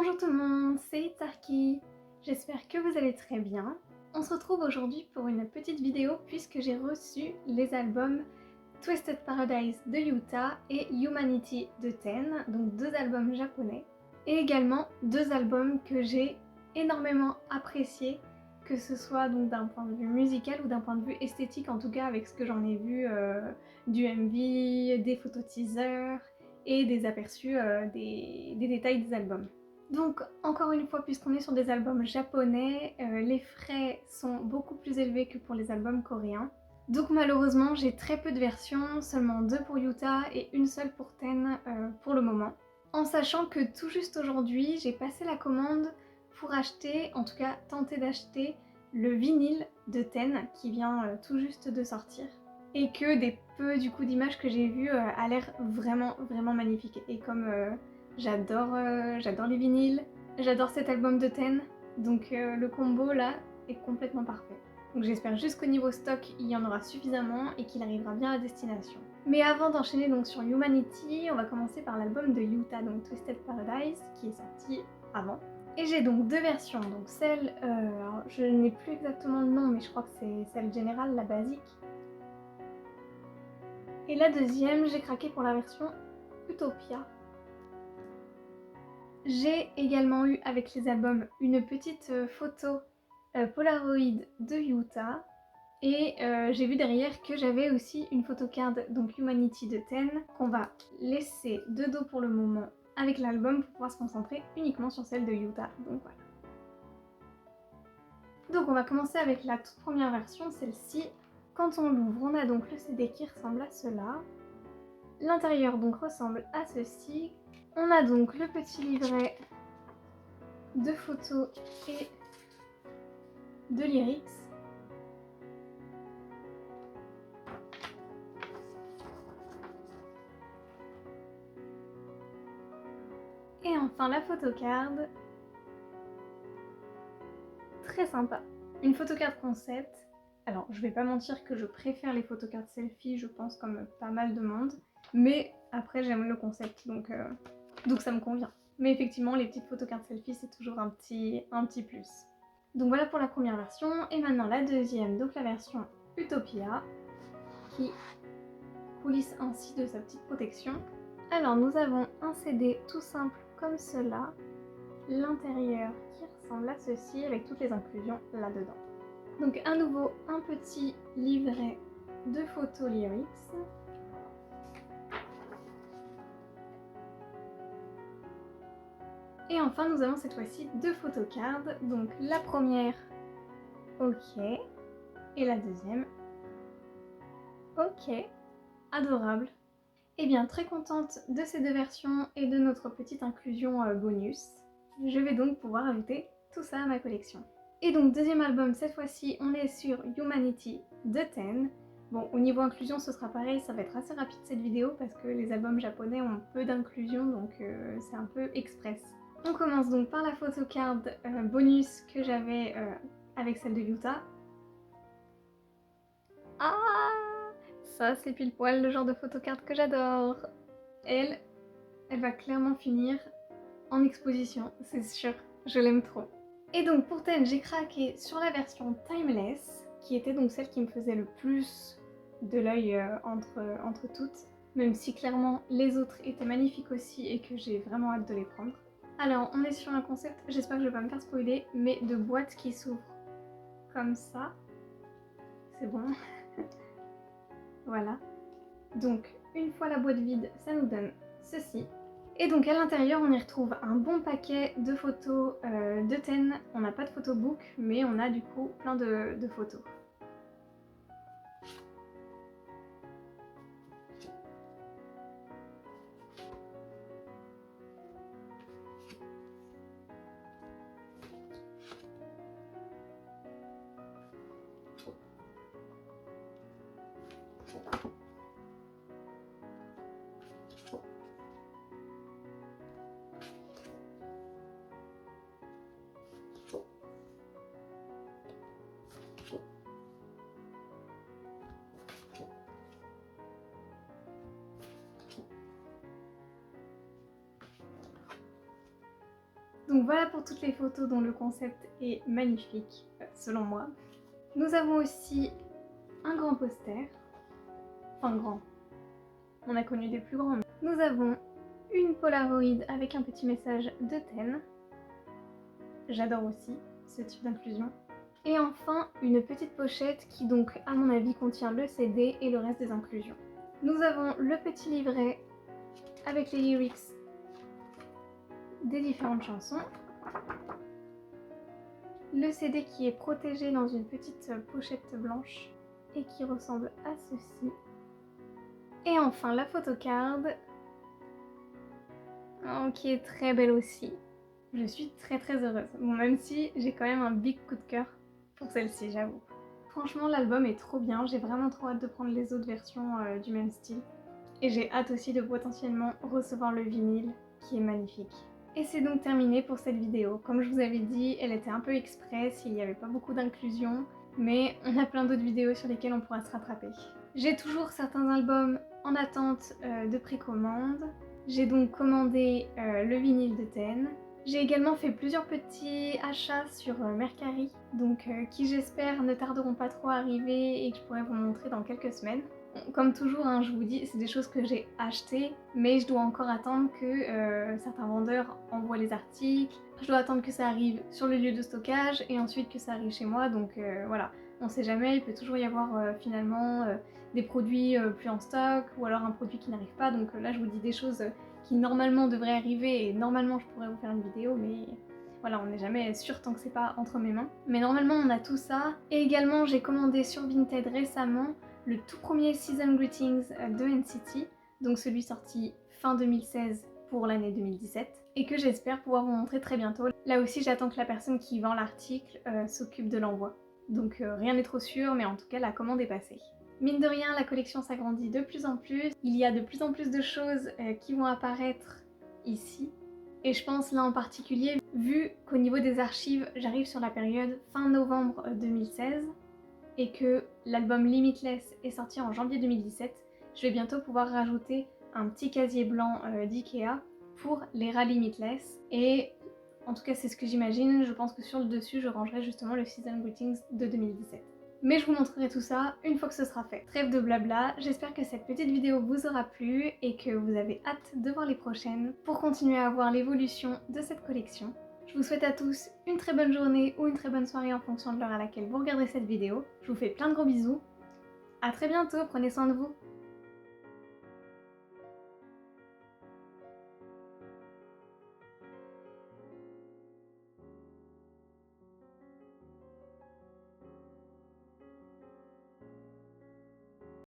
Bonjour tout le monde, c'est Itzarki. J'espère que vous allez très bien. On se retrouve aujourd'hui pour une petite vidéo puisque j'ai reçu les albums Twisted Paradise de Yuta et Humanity de Ten, donc deux albums japonais, et également deux albums que j'ai énormément appréciés, que ce soit donc d'un point de vue musical ou d'un point de vue esthétique, en tout cas avec ce que j'en ai vu du MV, des photos teasers et des aperçus des détails des albums. Donc encore une fois, puisqu'on est sur des albums japonais, les frais sont beaucoup plus élevés que pour les albums coréens. Donc malheureusement, j'ai très peu de versions, seulement deux pour Yuta et une seule pour Ten pour le moment. En sachant que tout juste aujourd'hui, j'ai passé la commande pour acheter, en tout cas tenter d'acheter, le vinyle de Ten qui vient tout juste de sortir. Et que des peu du coup d'images que j'ai vues a l'air vraiment magnifique. Et comme j'adore les vinyles, j'adore cet album de Ten, donc le combo là est complètement parfait. Donc j'espère juste qu'au niveau stock, il y en aura suffisamment et qu'il arrivera bien à destination. Mais avant d'enchaîner donc sur Humanity, on va commencer par l'album de Yuta, donc Twisted Paradise, qui est sorti avant. Et j'ai donc deux versions, donc celle, alors je n'ai plus exactement le nom, mais je crois que c'est celle générale, la basique. Et la deuxième, j'ai craqué pour la version Utopia. J'ai également eu avec les albums une petite photo Polaroid de Yuta. Et j'ai vu derrière que j'avais aussi une photocard, donc Humanity de Ten, qu'on va laisser de dos pour le moment avec l'album pour pouvoir se concentrer uniquement sur celle de Yuta. Donc voilà. Donc on va commencer avec la toute première version, celle-ci. Quand on l'ouvre, on a donc le CD qui ressemble à cela. L'intérieur donc ressemble à ceci. On a donc le petit livret de photos et de lyrics. Et enfin la photocard. Très sympa. Une photocard concept. Alors je vais pas mentir que je préfère les photocards selfie, je pense comme pas mal de monde. Mais après j'aime le concept, donc ça me convient. Mais effectivement les petites photocards selfie c'est toujours un petit plus. Donc voilà pour la première version. Et maintenant la deuxième, donc la version Utopia, qui coulisse ainsi de sa petite protection. Alors nous avons un CD tout simple comme cela, l'intérieur qui ressemble à ceci avec toutes les inclusions là-dedans. Donc à nouveau un petit livret de photos lyrics. Et enfin nous avons cette fois-ci deux photocards. Donc la première, ok, et la deuxième, ok, adorable. Et bien très contente de ces deux versions et de notre petite inclusion bonus. Je vais donc pouvoir ajouter tout ça à ma collection. Et donc deuxième album, cette fois-ci on est sur Humanity de Ten. Bon, au niveau inclusion ce sera pareil, ça va être assez rapide cette vidéo parce que les albums japonais ont peu d'inclusion, donc c'est un peu express. On commence donc par la photocard bonus que j'avais avec celle de Yuta. Ah, ça c'est pile poil le genre de photocard que j'adore. Elle va clairement finir en exposition, c'est sûr, je l'aime trop. Et donc pour Ten, j'ai craqué sur la version Timeless, qui était donc celle qui me faisait le plus de l'œil entre toutes, même si clairement les autres étaient magnifiques aussi et que j'ai vraiment hâte de les prendre. Alors on est sur un concept, j'espère que je vais pas me faire spoiler, mais de boîte qui s'ouvre comme ça. C'est bon. Voilà. Donc une fois la boîte vide, ça nous donne ceci. Et donc à l'intérieur on y retrouve un bon paquet de photos de Ten. On n'a pas de photobook mais on a du coup plein de photos. Donc voilà pour toutes les photos dont le concept est magnifique, selon moi. Nous avons aussi un grand poster, enfin grand, on a connu des plus grands. Nous avons une Polaroid avec un petit message de Ten. J'adore aussi ce type d'inclusion. Et enfin, une petite pochette qui donc, à mon avis, contient le CD et le reste des inclusions. Nous avons le petit livret avec les lyrics des différentes chansons. Le CD qui est protégé dans une petite pochette blanche et qui ressemble à ceci. Et enfin la photocard, qui est très belle aussi. Je suis très heureuse. Bon, même si j'ai quand même un big coup de cœur pour celle-ci, j'avoue. Franchement, l'album est trop bien. J'ai vraiment trop hâte de prendre les autres versions du même style. Et j'ai hâte aussi de potentiellement recevoir le vinyle qui est magnifique. Et c'est donc terminé pour cette vidéo. Comme je vous avais dit, elle était un peu express, il n'y avait pas beaucoup d'inclusion, mais on a plein d'autres vidéos sur lesquelles on pourra se rattraper. J'ai toujours certains albums en attente de précommande. J'ai donc commandé le vinyle de Ten. J'ai également fait plusieurs petits achats sur Mercari, donc qui j'espère ne tarderont pas trop à arriver et que je pourrai vous montrer dans quelques semaines. Comme toujours, hein, je vous dis, c'est des choses que j'ai achetées, mais je dois encore attendre que certains vendeurs envoient les articles. Je dois attendre que ça arrive sur le lieu de stockage et ensuite que ça arrive chez moi, donc voilà. On sait jamais, il peut toujours y avoir finalement des produits plus en stock ou alors un produit qui n'arrive pas, donc là je vous dis des choses qui normalement devraient arriver et normalement je pourrais vous faire une vidéo, mais voilà, on n'est jamais sûr tant que c'est pas entre mes mains. Mais normalement on a tout ça. Et également j'ai commandé sur Vinted récemment le tout premier Season Greetings de NCT, donc celui sorti fin 2016 pour l'année 2017, et que j'espère pouvoir vous montrer très bientôt. Là aussi j'attends que la personne qui vend l'article s'occupe de l'envoi. Donc rien n'est trop sûr, mais en tout cas la commande est passée. Mine de rien, la collection s'agrandit de plus en plus. Il y a de plus en plus de choses qui vont apparaître ici. Et je pense là en particulier, vu qu'au niveau des archives, j'arrive sur la période fin novembre 2016, et que l'album Limitless est sorti en janvier 2017, je vais bientôt pouvoir rajouter un petit casier blanc d'Ikea pour les rats Limitless. Et en tout cas c'est ce que j'imagine, je pense que sur le dessus je rangerai justement le Season Greetings de 2017. Mais je vous montrerai tout ça une fois que ce sera fait. Trêve de blabla, j'espère que cette petite vidéo vous aura plu et que vous avez hâte de voir les prochaines pour continuer à voir l'évolution de cette collection. Je vous souhaite à tous une très bonne journée ou une très bonne soirée en fonction de l'heure à laquelle vous regardez cette vidéo. Je vous fais plein de gros bisous. À très bientôt, prenez soin de vous.